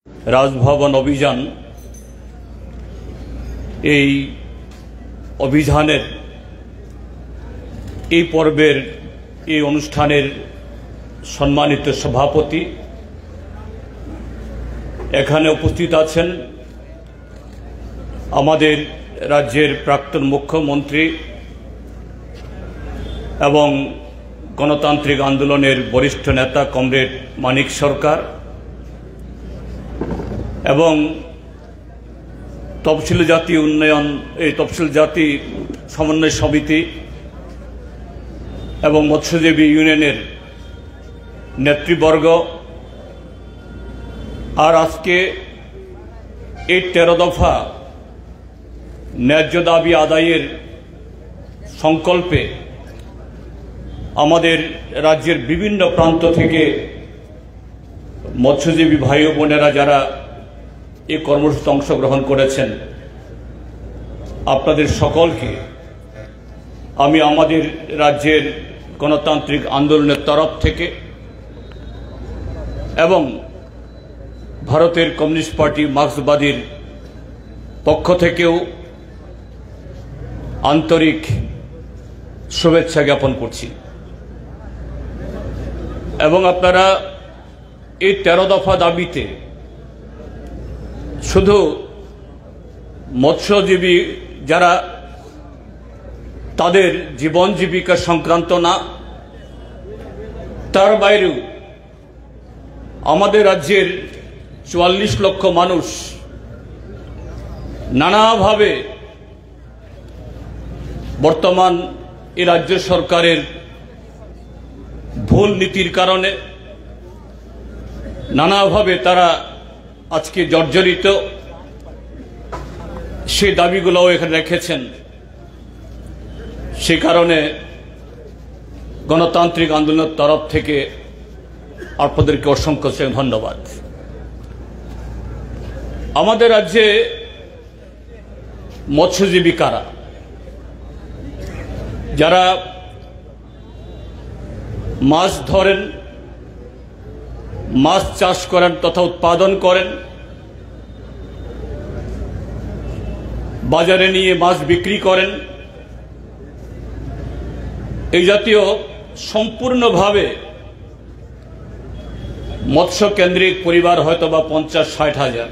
রাজভবন অভিযান এই অভিযানের এই পর্বের এই অনুষ্ঠানের সম্মানিত সভাপতি এখানে উপস্থিত আছেন আমাদের রাজ্যের প্রাক্তন মুখ্যমন্ত্রী এবং গণতান্ত্রিক আন্দোলনের বরিষ্ঠ নেতা কমরেড মানিক সরকার এবং তফসিলি জাতি উন্নয়ন তফসিল জাতি সমন্বয় সমিতি এবং মৎস্যজীবী ইউনিয়নের নেতৃবর্গ আর আজকে এই 13 দফা ন্যায্য দাবি আদায়ের সংকল্পে আমাদের রাজ্যের বিভিন্ন প্রান্ত থেকে মৎস্যজীবী ভাই ও বোনেরা যারা এই কর্মসূচিতে অংশগ্রহণ করেছেন আপনাদের সকলকে আমি আমাদের রাজ্যের গণতান্ত্রিক আন্দোলনের তরফ থেকে এবং ভারতের কমিউনিস্ট পার্টি মার্ক্সবাদীর পক্ষ থেকেও আন্তরিক শুভেচ্ছা জ্ঞাপন করছি এবং আপনারা এই 13 দফা দাবিতে শুধু মৎস্যজীবী যারা তাদের জীবন জীবিকা সংক্রান্ত না, তার বাইরেও আমাদের রাজ্যের 44 লক্ষ মানুষ নানাভাবে বর্তমান এই রাজ্য সরকারের ভুল নীতির কারণে নানাভাবে তারা আজকে জর্জরিত, সেই দাবিগুলোও এখানে রেখেছেন। সে কারণে গণতান্ত্রিক আন্দোলনের তরফ থেকে আপনাদেরকে অসংখ্য ধন্যবাদ। আমাদের রাজ্যে মৎস্যজীবী কারা, যারা মাছ ধরেন, মাছ চাষ করেন তথা উৎপাদন করেন, বাজারে নিয়ে মাছ বিক্রি করেন, এই জাতীয় সম্পূর্ণভাবে মৎস্য কেন্দ্রিক পরিবার হয়তো বা 50-60 হাজার,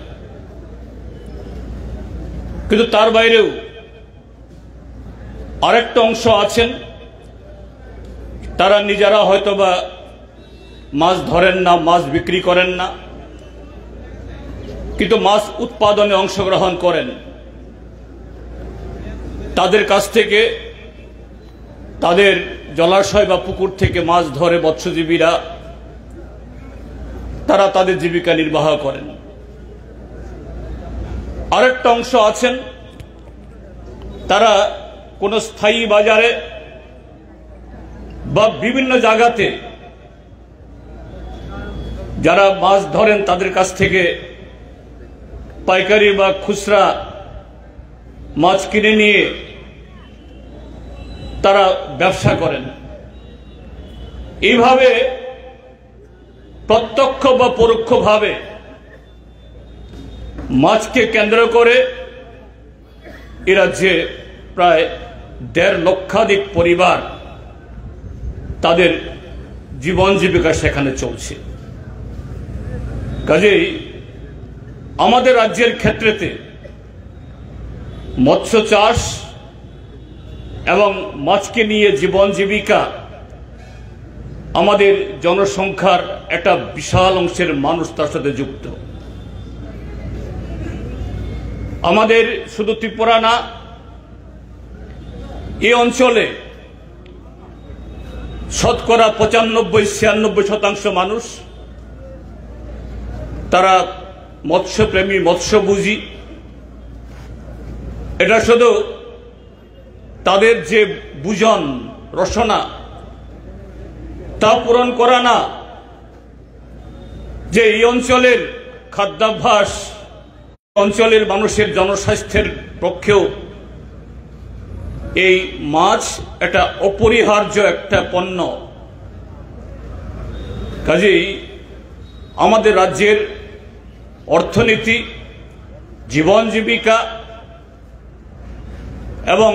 কিন্তু তার বাইরেও আরেকটা অংশ আছেন তারা নিজেরা হয়তোবা মাছ ধরেন না, মাছ বিক্রি করেন না, কিন্তু মাছ উৎপাদনে অংশগ্রহণ করেন। তাদের কাছ থেকে তাদের জলাশয় বা পুকুর থেকে মাছ ধরে মৎস্যজীবীরা তারা তাদের জীবিকা নির্বাহ করেন। আরেকটা অংশ আছেন তারা কোনো স্থায়ী বাজারে বা বিভিন্ন জায়গাতে যারা মাছ ধরেন তাদের কাছ থেকে পাইকারি বা খুচরা মাছ কিনে নিয়ে তারা ব্যবসা করেন। এইভাবে প্রত্যক্ষ বা পরোক্ষভাবে মাছকে কেন্দ্র করে এ রাজ্যে প্রায় 1.5 লক্ষাধিক পরিবার তাদের জীবন জীবিকা সেখানে চলছে। কাজেই আমাদের রাজ্যের ক্ষেত্রেতে মৎস্য চাষ এবং মাছকে নিয়ে জীবন জীবিকা আমাদের জনসংখ্যার একটা বিশাল অংশের মানুষ তার সাথে যুক্ত। আমাদের শুধু ত্রিপুরা না, এই অঞ্চলে শতকরা 95-96% মানুষ তারা মৎস্যপ্রেমী, মৎস্যভোজী। এটা শুধু তাদের যে বুজন রসনা তা পূরণ করা না, যে এই অঞ্চলের খাদ্যাভ্যাস অঞ্চলের মানুষের জনস্বাস্থ্যের পক্ষেও এই মাছ একটা অপরিহার্য একটা পণ্য। কাজেই আমাদের রাজ্যের অর্থনীতি, জীবন জীবিকা এবং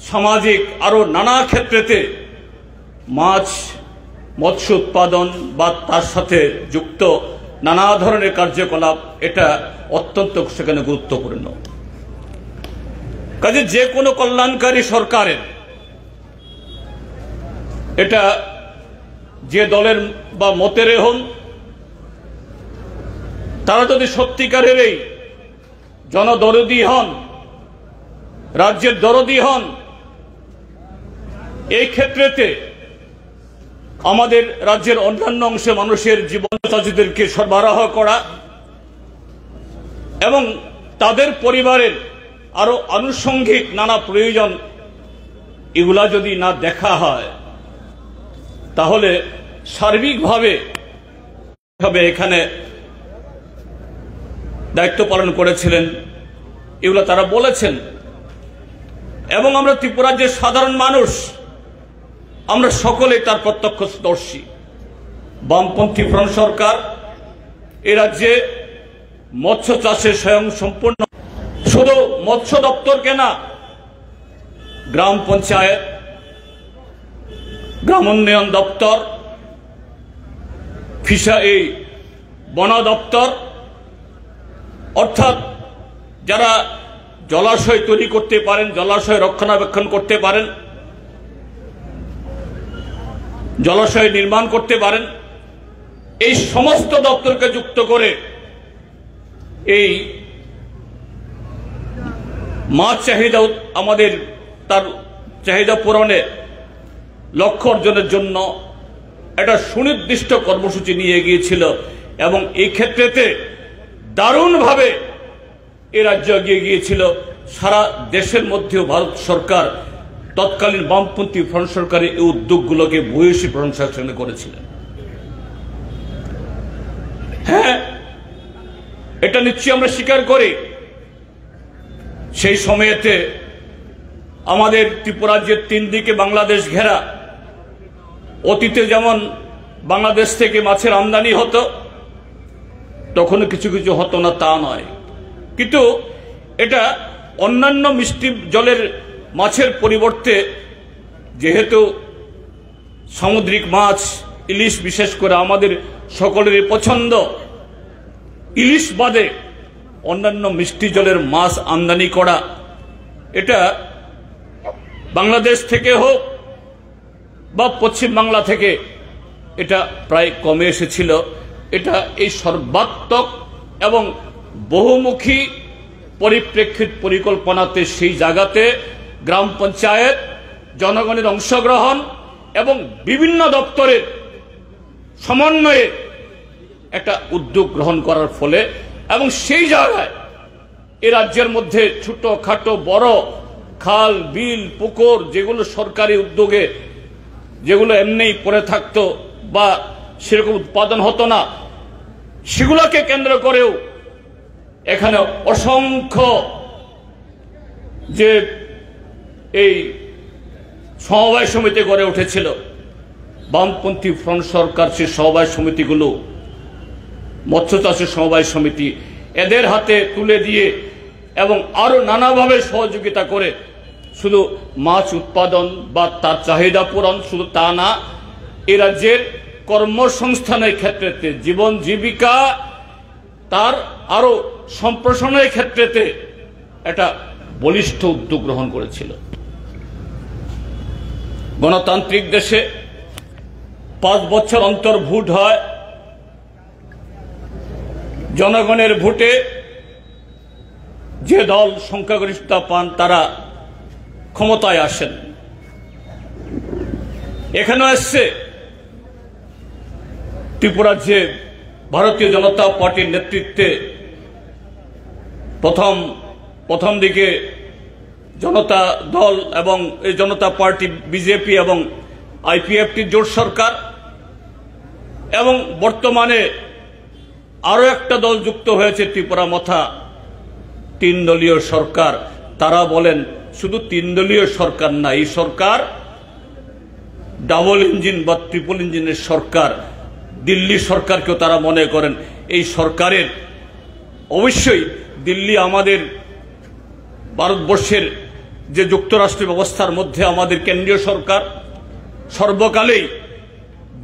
সামাজিক আরো নানা ক্ষেত্রেতে মাছ মৎস্য উৎপাদন বা তার সাথে যুক্ত নানা ধরনের কার্যকলাপ এটা অত্যন্ত সেখানে গুরুত্বপূর্ণ। কাজে যে কোনো কল্যাণকারী সরকারের এটা যে দলের বা মতের হন, তারা যদি সত্যিকারের এই জনদরদী হন, রাজ্যের দরদী হন, এই ক্ষেত্রেতে আমাদের রাজ্যের অন্যান্য অংশে মানুষের জীবনচাষীদেরকে সরবরাহ করা এবং তাদের পরিবারের আরো আনুষঙ্গিক নানা প্রয়োজন এগুলা যদি না দেখা হয়, তাহলে সার্বিকভাবে এখানে দায়িত্ব পালন করেছিলেন এগুলো তারা বলেছেন। এবং আমরা ত্রিপুরার যে সাধারণ মানুষ, আমরা সকলে তার প্রত্যক্ষদর্শী। বামপন্থী ফ্রন্ট সরকার এ রাজ্যে মৎস্য চাষে স্বয়ং সম্পূর্ণ, শুধু মৎস্য দপ্তরকে না, গ্রাম পঞ্চায়েত, গ্রাম উন্নয়ন দপ্তর, এই বন দপ্তর, অর্থাৎ যারা জলাশয় তৈরি করতে পারেন, জলাশয় রক্ষণাবেক্ষণ করতে পারেন, জলাশয় নির্মাণ করতে পারেন, এই সমস্ত দপ্তরকে যুক্ত করে এই মাছ চাহিদা আমাদের তার চাহিদা পূরণে লক্ষ্য অর্জনের জন্য একটা সুনির্দিষ্ট কর্মসূচি নিয়ে গিয়েছিল। এবং এই ক্ষেত্রেতে দারুণভাবে এ রাজ্য এগিয়ে গিয়েছিল। সারা দেশের মধ্যেও ভারত সরকার, তৎকালীন বামপন্থী ফ্রন্ট সরকার এই উদ্যোগগুলোকে ভূয়সী প্রশংসা করেছিলেন। হ্যাঁ, এটা নিশ্চয়ই আমরা স্বীকার করি, সেই সময়েতে আমাদের ত্রিপুরা যে তিন দিকে বাংলাদেশ ঘেরা, অতীতে যেমন বাংলাদেশ থেকে মাছের আমদানি হতো, তখনও কিছু কিছু হতো না তা নয়, কিন্তু এটা অন্যান্য মিষ্টি জলের মাছের পরিবর্তে যেহেতু সামুদ্রিক মাছ, ইলিশ বিশেষ করে আমাদের সকলেরই পছন্দ, ইলিশ বাদে অন্যান্য মিষ্টি জলের মাছ আমদানি করা, এটা বাংলাদেশ থেকে হোক বা পশ্চিম বাংলা থেকে এটা প্রায় কমে এসেছিল। এটা এই সর্বাত্মক এবং বহুমুখী পরিপ্রেক্ষিত পরিকল্পনাতে সেই জায়গাতে গ্রাম পঞ্চায়েত, জনগণের অংশগ্রহণ এবং বিভিন্ন দপ্তরের সমন্বয়ে একটা উদ্যোগ গ্রহণ করার ফলে এবং সেই জায়গায় এ রাজ্যের মধ্যে ছোট খাটো বড় খাল, বিল, পুকুর যেগুলো সরকারি উদ্যোগে যেগুলো এমনিই পড়ে থাকতো বা সেরকম উৎপাদন হতো না, সেগুলোকে কেন্দ্র করেও এখানে অসংখ্য যে এই সমবায় সমিতি গড়ে উঠেছিল। বামপন্থী ফ্রন্ট সরকার সেই সমবায় সমিতিগুলো, মৎস্য চাষের সমবায় সমিতি, এদের হাতে তুলে দিয়ে এবং আরো নানাভাবে সহযোগিতা করে শুধু মাছ উৎপাদন বা তার চাহিদা পূরণ শুধু তা না, এ রাজ্যের কর্মসংস্থানের ক্ষেত্রেতে, জীবন জীবিকা তার আরো সম্প্রসারণের ক্ষেত্রেতে একটা বলিষ্ঠ উদ্যোগ গ্রহণ করেছিল। গণতান্ত্রিক দেশে 5 বছর অন্তর ভোট হয়, জনগণের ভোটে যে দল সংখ্যাগরিষ্ঠতা পান তারা ক্ষমতায় আসেন। এখানেও এসছে ত্রিপুরার যে ভারতীয় জনতা পার্টির নেতৃত্বে প্রথম দিকে জনতা দল এবং এই জনতা পার্টি, বিজেপি এবং আইপিএফটির জোট সরকার, এবং বর্তমানে আরো একটা দল যুক্ত হয়েছে ত্রিপুরা মথা 3 দলীয় সরকার। তারা বলেন শুধু 3 দলীয় সরকার না, এই সরকার ডাবল ইঞ্জিন বা ট্রিপল ইঞ্জিনের সরকার। দিল্লি সরকারকেও তারা মনে করেন এই সরকারের অবশ্যই দিল্লি আমাদের ভারতবর্ষের যে যুক্তরাষ্ট্র ব্যবস্থার মধ্যে আমাদের কেন্দ্রীয় সরকার সর্বকালেই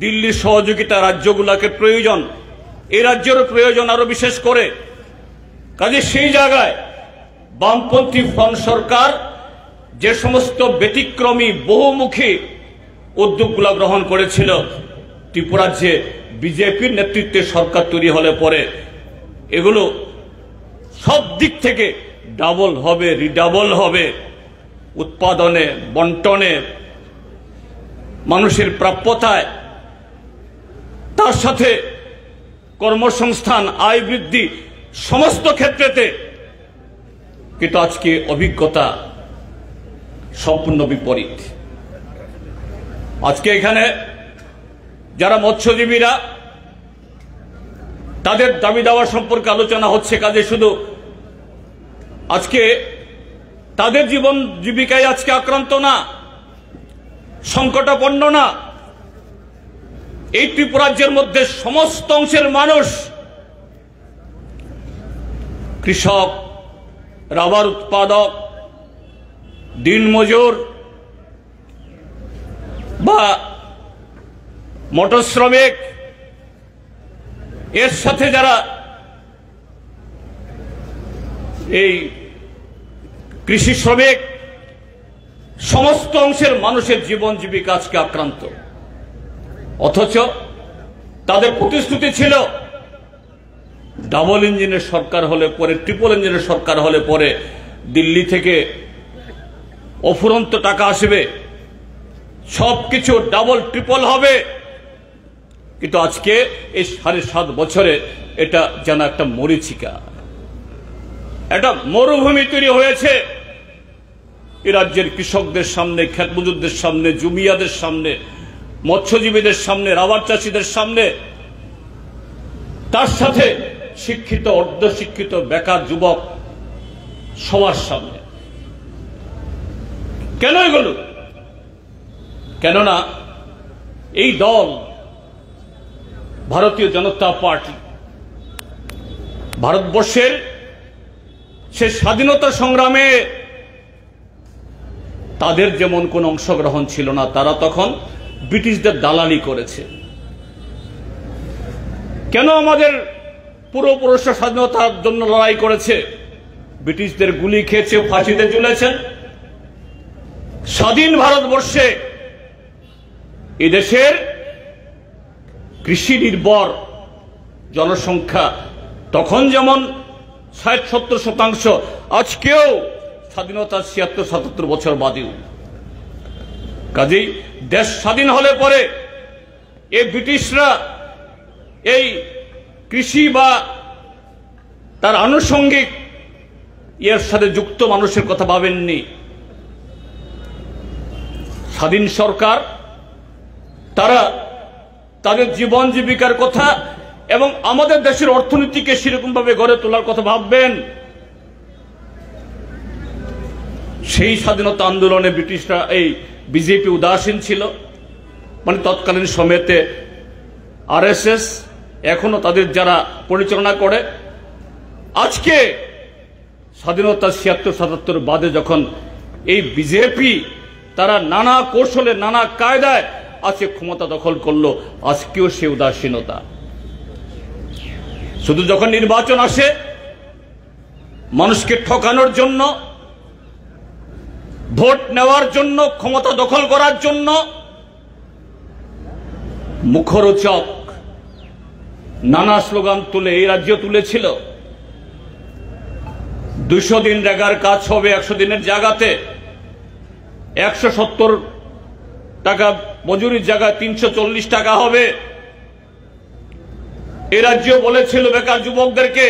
দিল্লির সহযোগিতা রাজ্যগুলোকে প্রয়োজন, এই রাজ্যেরও প্রয়োজন আরো বিশেষ করে। কাজে সেই জায়গায় বামপন্থী ফ্রন্ট সরকার যে সমস্ত ব্যতিক্রমী বহুমুখী উদ্যোগগুলো গ্রহণ করেছিল, ত্রিপুরাজ্যে বিজেপির নেতৃত্বে সরকার তৈরি হলে পরে এগুলো সব দিক থেকে ডাবল হবে, রিডাবল হবে, উৎপাদনে, বন্টনে, মানুষের প্রাপ্যতায়, তার সাথে কর্মসংস্থান, আয় বৃদ্ধি, সমস্ত ক্ষেত্রেতে। কিন্তু আজকে অভিজ্ঞতা সম্পূর্ণ বিপরীত। আজকে এখানে যারা মৎস্যজীবীরা, তাদের দাবি দাওয়া সম্পর্কে আলোচনা হচ্ছে। কাজে শুধু আজকে তাদের জীবন জীবিকায় আজকে আক্রান্ত না, সংকটাপন্ন না, এই ত্রিপুরাজ্যের মধ্যে সমস্ত অংশের মানুষ, কৃষক, রাবার উৎপাদক, দিনমজুর বা মোটর শ্রমিক, এর সাথে যারা এই কৃষি শ্রমিক, সমস্ত অংশের মানুষের জীবন জীবিকা আজকে আক্রান্ত। অথচ তাদের প্রতিশ্রুতি ছিল ডাবল ইঞ্জিনের সরকার হলে পরে, ট্রিপল ইঞ্জিনের সরকার হলে পরে দিল্লি থেকে অফুরন্ত টাকা আসবে, সবকিছু ডাবল ট্রিপল হবে। কিন্তু আজকে এই 7.5 বছরে এটা যেন একটা মরীচিকা, একটা মরুভূমি তৈরি হয়েছে এই রাজ্যের কৃষকদের সামনে, ক্ষেত মজুরদের সামনে, জুমিয়াদের সামনে, মৎস্যজীবীদের সামনে, রাবার চাষীদের সামনে, তার সাথে শিক্ষিত, অর্ধশিক্ষিত, বেকার যুবক সবার সামনে। কেন এগুলো? কেননা এই দল ভারতীয় জনতা পার্টি ভারতবর্ষের সে স্বাধীনতা সংগ্রামে তাদের যেমন কোন অংশগ্রহণ ছিল না, তারা তখন ব্রিটিশদের দালালি করেছে। কেন আমাদের পূর্বপুরুষরা স্বাধীনতার জন্য লড়াই করেছে? ব্রিটিশদের গুলি খেয়েছে, ফাঁসিতে ঝুলেছেন। স্বাধীন ভারতবর্ষে এদেশের কৃষি নির্ভর জনসংখ্যা তখন যেমন 60-70%, আজকেও স্বাধীনতার 76-77 বছর বাদেও। কাজেই দেশ স্বাধীন হলে পরে এই ব্রিটিশরা এই কৃষি বা তার আনুষঙ্গিক এর সাথে যুক্ত মানুষের কথা ভাবেননি। স্বাধীন সরকার তারা তাদের জীবন জীবিকার কথা এবং আমাদের দেশের অর্থনীতিকে সেরকম ভাবে গড়ে তোলার কথা ভাববেন। সেই স্বাধীনতা আন্দোলনে ব্রিটিশরা, এই বিজেপি উদাসীন ছিল। মানে তৎকালীন সময়তে আরএসএস এখনো তাদের যারা পরিচালনা করে, আজকে স্বাধীনতা 76-77 বাদে যখন এই বিজেপি তারা নানা কৌশলে, নানা কায়দায় আজকে ক্ষমতা দখল করলো, আজকেও সে উদাসীনতা। শুধু যখন নির্বাচন আসে মানুষকে ঠকানোর জন্য, ভোট নেওয়ার জন্য, ক্ষমতা দখল করার জন্য মুখরোচক নানা স্লোগান তুলে এই রাজ্য তুলেছিল। 200 দিন রেগার কাজ হবে 100 দিনের জায়গাতে, 170 টাকা মজুরির জায়গায় 340 টাকা হবে। এই রাজ্য বলেছিল বেকার যুবকদেরকে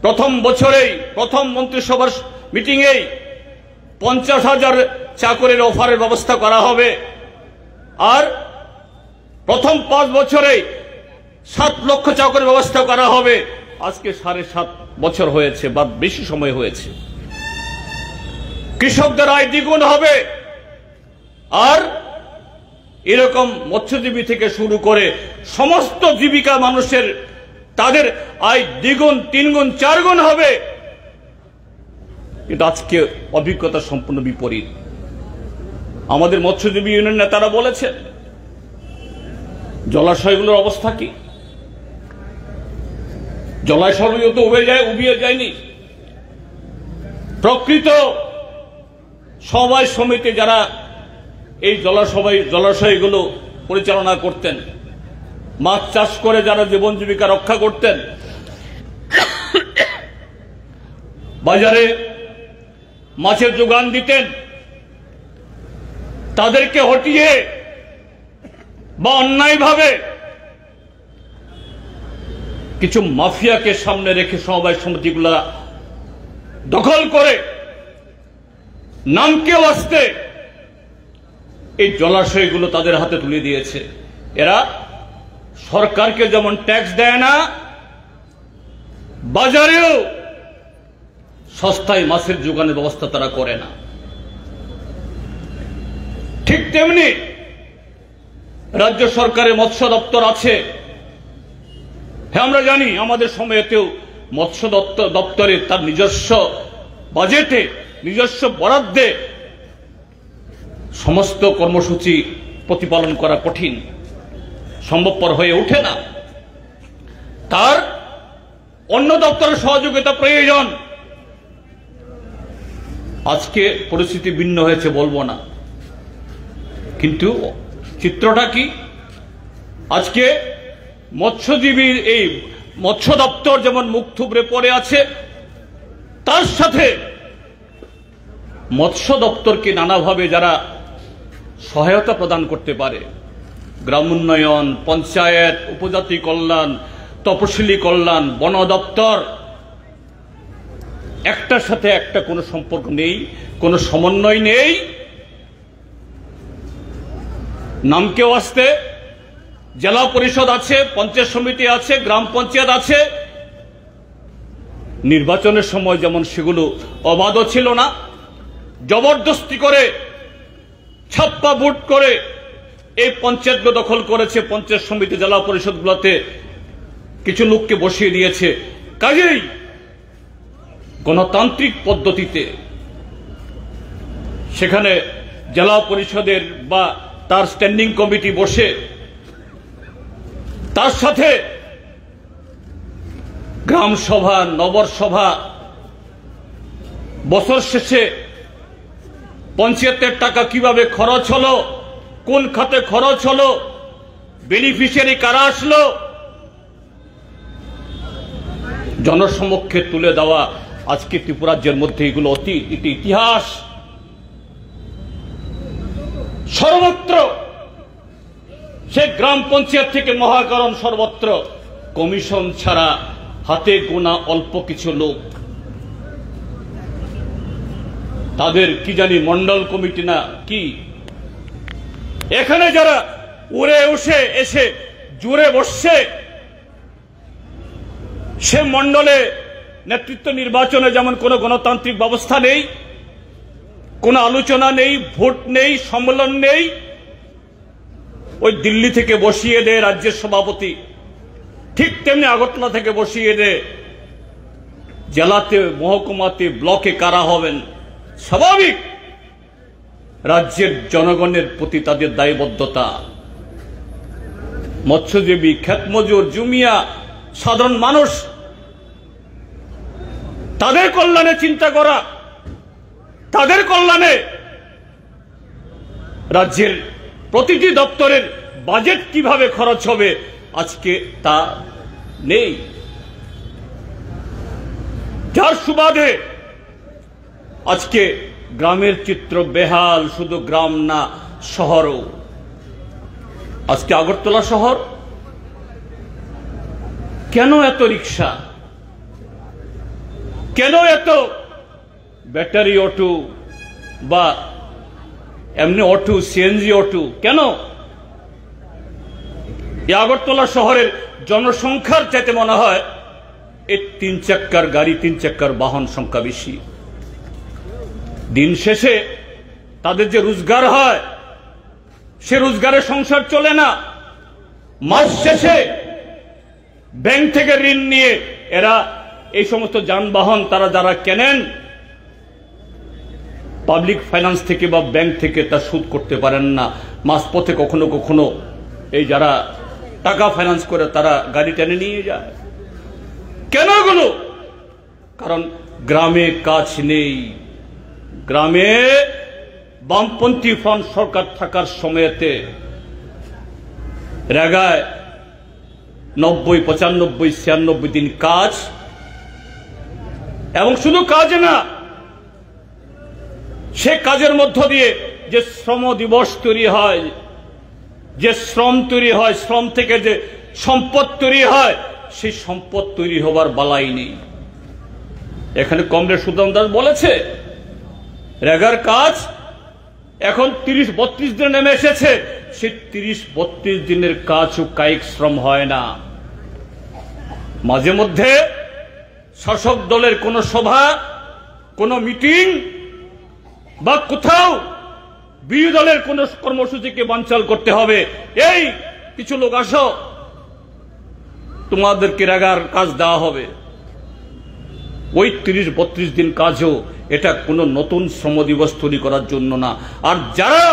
প্রথম বছরেই, প্রথম মন্ত্রিসভার মিটিংয়েই 50,000 চাকরির অফারের ব্যবস্থা করা হবে। আর প্রথম 5 বছরেই 7 লক্ষ চাকরির ব্যবস্থা করা হবে। আজকে 7.5 বছর হয়েছে বা বেশি সময় হয়েছে। কৃষকদের আয় দ্বিগুণ হবে। আর এরকম মৎস্যজীবী থেকে শুরু করে সমস্ত জীবিকা মানুষের তাদের আয় দ্বিগুণ, তিনগুণ, চারগুণ হবে। কিন্তু আজকে অভিজ্ঞতা সম্পূর্ণ বিপরীত। আমাদের মৎস্যজীবী ইউনিয়ন নেতারা বলেছেন জলাশয়গুলোর অবস্থা কি? জলাশয়গুলো তো উবিয়ে যায়নি। প্রকৃত সমবায় সমিতি যারা এই জলাশয়গুলো পরিচালনা করতেন, মাছ চাষ করে যারা জীবন জীবিকা রক্ষা করতেন, বাজারে মাছের যোগান দিতেন, তাদেরকে হটিয়ে বা অন্যায়ভাবে কিছু মাফিয়াকে সামনে রেখে সমবায় সমিতিগুলা দখল করে নামকে আসতে এই জলাশয়গুলো তাদের হাতে তুলে দিয়েছে। এরা সরকারকে যেমন ট্যাক্স দেয় না, বাজারেও সস্তায় মাছের যোগানের ব্যবস্থা তারা করে না। ঠিক তেমনি রাজ্য সরকারের মৎস্য দপ্তর আছে। হ্যাঁ, আমরা জানি আমাদের সময়েতেও মৎস্য দপ্তরে তার নিজস্ব বাজেটে, নিজস্ব বরাদ্দে সমস্ত কর্মসূচি প্রতিপালন করা কঠিন, সম্ভবপর হয়ে ওঠে না। তার অন্য দপ্তরের সহযোগিতা প্রয়োজন। আজকে পরিস্থিতি ভিন্ন হয়েছে বলবো না, কিন্তু চিত্রটা কি? আজকে মৎস্যজীবীর এই মৎস্য দপ্তর যেমন মুখ থুবড়ে পড়ে আছে, তার সাথে মৎস্য দপ্তরকে নানাভাবে যারা সহায়তা প্রদান করতে পারে, গ্রাম উন্নয়ন, পঞ্চায়েত, উপজাতি কল্যাণ, তপশিলি কল্যাণ, বন দপ্তর, একটার সাথে একটা কোনো সম্পর্ক নেই, কোনো সমন্বয় নেই। নামকেও আসতে জেলা পরিষদ আছে, পঞ্চায়েত সমিতি আছে, গ্রাম পঞ্চায়েত আছে। নির্বাচনের সময় যেমন সেগুলো অবাধ ছিল না, জবরদস্তি করে ছাপ্পা ভোট করে এই পঞ্চায়েতগুলো দখল করেছে। পঞ্চায়েত সমিতি, জেলা পরিষদগুলোতে কিছু লোককে বসিয়ে দিয়েছে। কাজেই গণতান্ত্রিক পদ্ধতিতে সেখানে জেলা পরিষদের বা তার স্ট্যান্ডিং কমিটি বসে, তার সাথে গ্রাম সভা, নগর সভা, বছর শেষে পঞ্চায়েতের টাকা কিভাবে খরচ হলো, কোন খাতে খরচ হলো, বেনিফিশিয়ারি কারা আসলো, জনসমক্ষে তুলে দেওয়া আজকে ত্রিপুরাজ্যের মধ্যে এগুলো অতি ইতিহাস। সর্বত্র, সে গ্রাম পঞ্চায়েত থেকে মহাকরণ, সর্বত্র কমিশন ছাড়া হাতে গোনা অল্প কিছু লোক, তাদের কি জানি মন্ডল কমিটি না কি, এখানে যারা উড়ে উঠে এসে জুড়ে বসছে, সে মন্ডলে নেতৃত্ব নির্বাচনে যেমন কোনো গণতান্ত্রিক ব্যবস্থা নেই, কোনো আলোচনা নেই, ভোট নেই, সম্মেলন নেই। ওই দিল্লি থেকে বসিয়ে দেয় রাজ্যের সভাপতি, ঠিক তেমনি আগরতলা থেকে বসিয়ে দেয় জেলাতে, মহকুমাতে, ব্লকে কারা হবেন। স্বাভাবিক, রাজ্যের জনগণের প্রতি তাদের দায়বদ্ধতা। মৎস্যজীবী, ক্ষেতমজুর, জুমিয়া, সাধারণ মানুষ, তাদের কল্যাণে চিন্তা করা, তাদের কল্যাণে রাজ্যের প্রতিটি দপ্তরের বাজেট কিভাবে খরচ হবে, আজকে তা নেই। যার সুবাদে আজকে গ্রামের চিত্র বেহাল। শুধু গ্রাম না, শহরও। আজকে আগরতলা শহর, কেন এত রিক্সা, কেন এত ব্যাটারি অটো বা এমনি অটো, সিএনজি অটো, কেন? এই আগরতলা শহরের জনসংখ্যার চাইতে মনে হয় এই 3 চাক্কার গাড়ি, 3 চাক্কার বাহন সংখ্যা বেশি। দিন শেষে তাদের যে রোজগার হয়, সে রোজগারে সংসার চলে না। মাস শেষে ব্যাংক থেকে ঋণ নিয়ে এরা এই সমস্ত যানবাহন তারা যারা কেনেন পাবলিক ফাইন্যান্স থেকে বা ব্যাংক থেকে তা সুদ করতে পারেন না। মাঝপথে কখনো কখনো এই যারা টাকা ফাইন্যান্স করে তারা গাড়ি টেনে নিয়ে যায়। কেন এগুলো? কারণ গ্রামে কাজ নেই। গ্রামে বামপন্থী ফ্রন্ট সরকার থাকার সময়তে রেগায় 90, 95, 96 দিন কাজ, এবং শুধু কাজ না, সে কাজের মধ্য দিয়ে যে শ্রম দিবস তৈরি হয়, যে শ্রম তৈরি হয়, শ্রম থেকে যে সম্পদ তৈরি হয়, সেই সম্পদ তৈরি হবার বালাই নেই। এখানে কমরেড সুদাম দাস বলেছে রেগার কাজ এখন 30-32 দিনে নেমে এসেছে। সেই 30-32 দিনের কাজও কায়িক শ্রম হয় না। মাঝে মধ্যে শাসক দলের কোন সভা, কোন মিটিং বা কোথাও বিরোধী দলের কোন কর্মসূচিকে বানচাল করতে হবে। এই কিছু লোক আসো, তোমাদেরকে রেগার কাজ দেওয়া হবে। ওই 30-32 দিন কাজও এটা কোনো নতুন শ্রম দিবস তৈরি করার জন্য না। আর যারা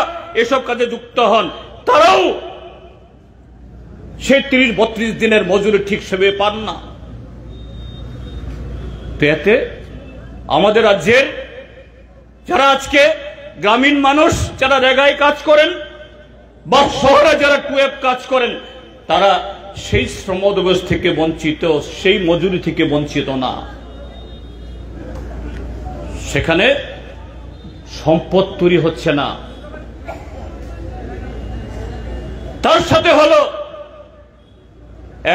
এসব কাজে যুক্ত হন তারাও সেই 30-32 দিনের মজুরি ঠিক সেভাবে পান না। তো এতে আমাদের রাজ্যের যারা আজকে গ্রামীণ মানুষ যারা রেগায় কাজ করেন বা শহরে যারা টুয়েব কাজ করেন, তারা সেই শ্রম দিবস থেকে বঞ্চিত, সেই মজুরি থেকে বঞ্চিত না। সেখানে সম্পদ তৈরি হচ্ছে না। তার সাথে হলো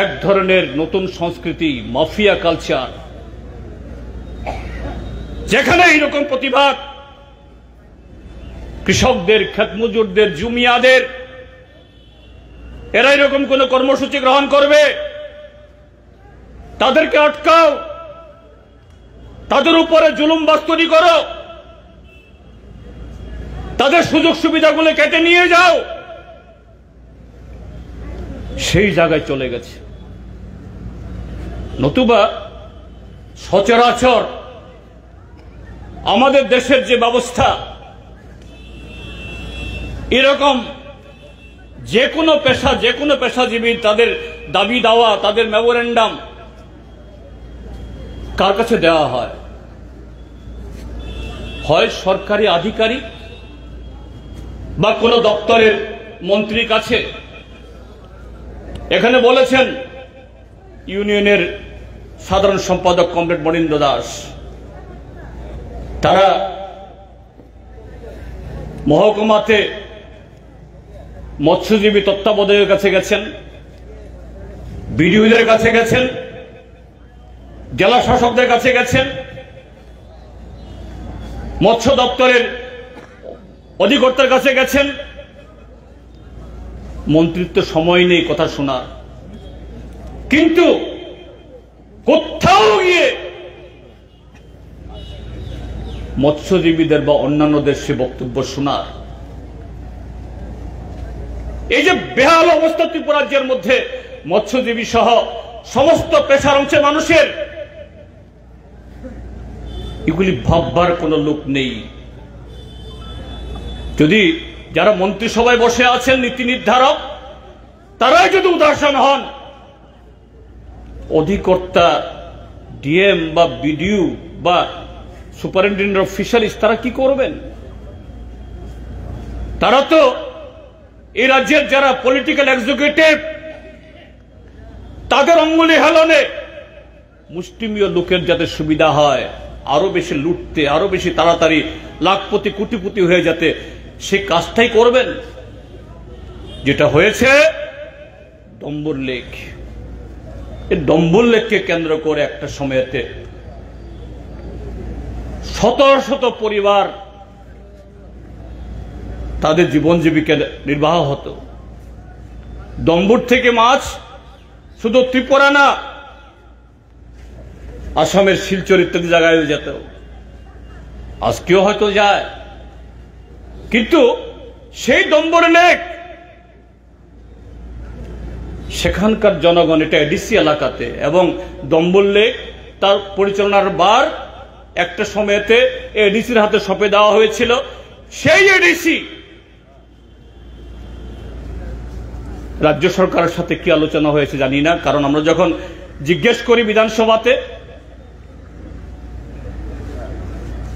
এক ধরনের নতুন সংস্কৃতি, মাফিয়া কালচার, যেখানে এইরকম প্রতিবাদ কৃষকদের, ক্ষেতমজুরদের, জুমিয়াদের, এরা এরকম কোন কর্মসূচি গ্রহণ করবে, তাদেরকে আটকাও, তাদের উপরে জুলুম বাস্তরি করো, তাদের সুযোগ সুবিধাগুলো কেটে নিয়ে যাও, সেই জায়গায় চলে গেছে। নতুবা সচরাচর আমাদের দেশের যে ব্যবস্থা, এরকম যে কোনো পেশা, যে কোনো পেশাজীবী তাদের দাবি দাওয়া, তাদের মেমোরেন্ডাম কার কাছে দেওয়া হয়? হয় সরকারি আধিকারিক বা কোনো দপ্তরের মন্ত্রীর কাছে। এখানে বলেছেন ইউনিয়নের সাধারণ সম্পাদক কমরেড মনীন্দ্র দাস, তারা মহকুমাতে মৎস্যজীবী তত্ত্বাবধায়কের কাছে গেছেন, বিডিওদের কাছে গেছেন, জেলা শাসকদের কাছে গেছেন, মৎস্য দপ্তরের অধিকর্তার কাছে গেছেন। মন্ত্রিত্ব সময় নেই কথা শোনার, কিন্তু কোথাও গিয়ে মৎস্যজীবীদের বা অন্যান্যদের সে বক্তব্য শোনার। এই যে বেহাল অবস্থা ত্রিপুরা রাজ্যের মধ্যে মৎস্যজীবী সহ সমস্ত পেশার অংশের মানুষের, এগুলি ভাববার কোন লোক নেই। যদি যারা মন্ত্রিসভায় বসে আছেন নীতি নির্ধারক, তারাই যদি উদাসীন হন, অধিকর্তা, ডিএম বা বিডিও বা সুপারিনটেন্ডেন্ট অফ ফিশারিজ তারা কি করবেন? তারা তো এই রাজ্যের যারা পলিটিক্যাল এক্সিকিউটিভ, তাদের অঙ্গুলি হেলনে মুষ্টিমেয় লোকের যাতে সুবিধা হয়, আরো বেশি লুটতে, আরো বেশি তাড়াতাড়ি লাখপতি কোটিপতি হয়ে যেতে, সে কাজটাই করবেন। যেটা হয়েছে ডম্বুর লেক, এই ডম্বুর লেককে কেন্দ্র করে একটা সময়েতে শত শত পরিবার তাদের জীবন জীবিকা নির্বাহ হতো। ডম্বুর থেকে মাছ শুধু ত্রিপুরা না, আসামের শিলচর ইত্যাদি জায়গায় যেত, আজকেও হয়তো যায়। কিন্তু সেই ডম্বুর লেক, সেখানকার জনগণ এটা এডিসি এলাকাতে, এবং দম্বল লেক তার পরিচালনার বার একটা সময়তে এডিসির হাতে সঁপে দেওয়া হয়েছিল। সেই এডিসি রাজ্য সরকারের সাথে কি আলোচনা হয়েছে জানি না, কারণ আমরা যখন জিজ্ঞেস করি বিধানসভাতে,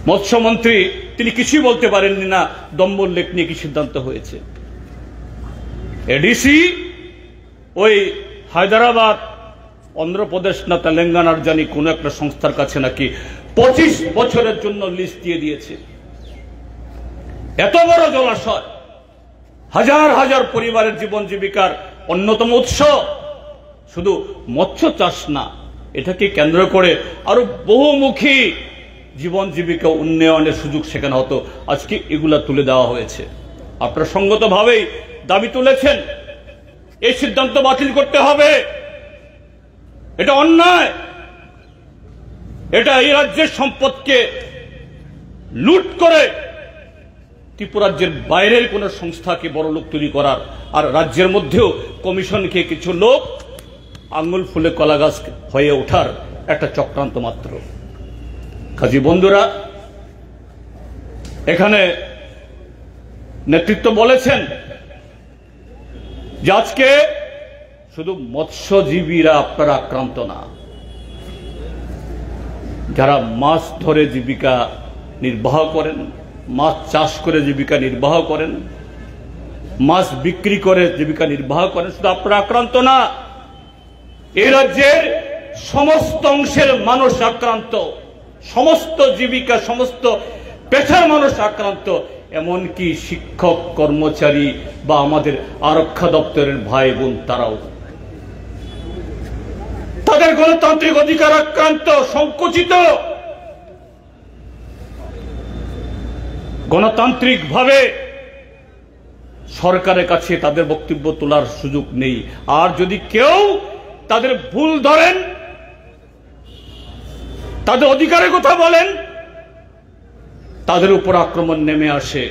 মৎস্যমন্ত্রী তিনি কিছুই বলতে পারেননি না দম্বল লেক নিয়ে কি সিদ্ধান্ত হয়েছে। এডিসি ওই হায়দ্রাবাদ, অন্ধ্রপ্রদেশ না তেলেঙ্গানার জানি কোন একটা সংস্থার কাছে নাকি 25 বছরের জন্য লিস্ট দিয়ে দিয়েছে। এত বড় জলাশয়, হাজার হাজার পরিবারের জীবন জীবিকার অন্যতম উৎস, শুধু মৎস্য চাষ না, এটাকে কেন্দ্র করে আরো বহুমুখী জীবন জীবিকা উন্নয়নের সুযোগ সেখানে হতো। আজকে এগুলা তুলে দেওয়া হয়েছে। আপনারা সঙ্গতভাবেই দাবি তুলেছেন এই সিদ্ধান্ত বাতিল করতে হবে। এটা অন্যায়, এটা এই রাজ্যের সম্পদকে লুট করে ত্রিপুরাজ্যের বাইরের কোন সংস্থাকে বড় লোক তৈরি করার, আর রাজ্যের মধ্যেও কমিশন খেয়ে কিছু লোক আঙ্গুল ফুলে কলা গাছ হয়ে ওঠার একটা চক্রান্ত মাত্র। কাজী বন্ধুরা, এখানে নেতৃত্ব বলেছেন যে আজকে শুধু মৎস্যজীবীরা আপনারা আক্রান্ত না, যারা মাছ ধরে জীবিকা নির্বাহ করেন, মাছ চাষ করে জীবিকা নির্বাহ করেন, মাছ বিক্রি করে জীবিকা নির্বাহ করেন, শুধু আপনারা আক্রান্ত না, এই রাজ্যের সমস্ত অংশের মানুষ আক্রান্ত, সমস্ত জীবিকা সমস্ত পেশার মানুষ আক্রান্ত, এমনকি শিক্ষক কর্মচারী বা আমাদের আরক্ষা দপ্তরের ভাই বোন তারাও, তাদের গণতান্ত্রিক অধিকার আক্রান্ত, সংকুচিত। গণতান্ত্রিক ভাবে সরকারের কাছে তাদের বক্তব্য তোলার সুযোগ নেই। আর যদি কেউ তাদের ভুল ধরেন, তাদের অধিকারের কথা বলেন, তাদের উপর আক্রমণ নেমে আসে,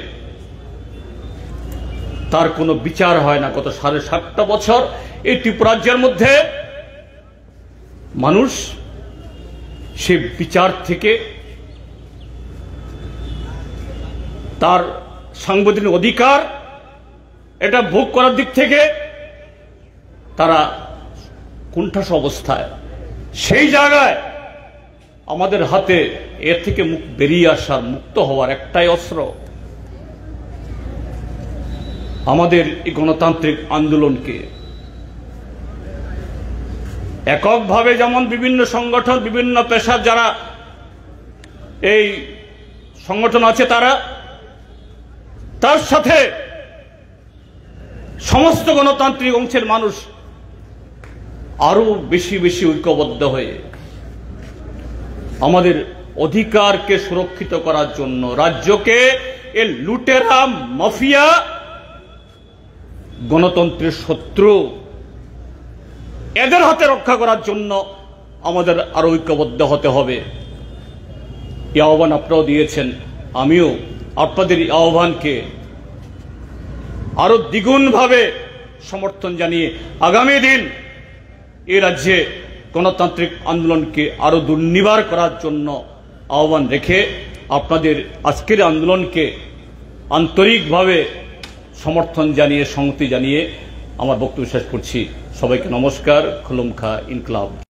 তার কোনো বিচার হয় না। গত 7.5 বছর এই ত্রিপুরাজ্যের মধ্যে মানুষ সে বিচার থেকে, তার সাংবিধানিক অধিকার এটা ভোগ করার দিক থেকে তারা কুণ্ঠাস অবস্থায়। সেই জায়গায় আমাদের হাতে এর থেকে মুখ বেরিয়ে আসার, মুক্ত হওয়ার একটাই অস্ত্র, আমাদের এই গণতান্ত্রিক আন্দোলনকে এককভাবে, যেমন বিভিন্ন সংগঠন, বিভিন্ন পেশার যারা এই সংগঠন আছে তারা, তার সাথে সমস্ত গণতান্ত্রিক অংশের মানুষ আরো বেশি বেশি ঐক্যবদ্ধ হয়ে আমাদের অধিকারকে সুরক্ষিত করার জন্য, রাজ্যকে এই লুটেরা মাফিয়া গণতন্ত্রের শত্রু এদের হাতে রক্ষা করার জন্য আমাদের আরো ঐক্যবদ্ধ হতে হবে। এই আহ্বান আপনারাও দিয়েছেন, আমিও আপনাদের এই আহ্বানকে আরো দ্বিগুণ ভাবে সমর্থন জানিয়ে আগামী দিন এই রাজ্যে গণতান্ত্রিক আন্দোলনকে আরো দুর্নিবার করার জন্য আহ্বান রেখে আপনাদের আজকের আন্দোলনকে আন্তরিকভাবে সমর্থন জানিয়ে, সংহতি জানিয়ে আমার বক্তব্য শেষ করছি। সবাইকে নমস্কার। খুলুম খা ইনকলাব।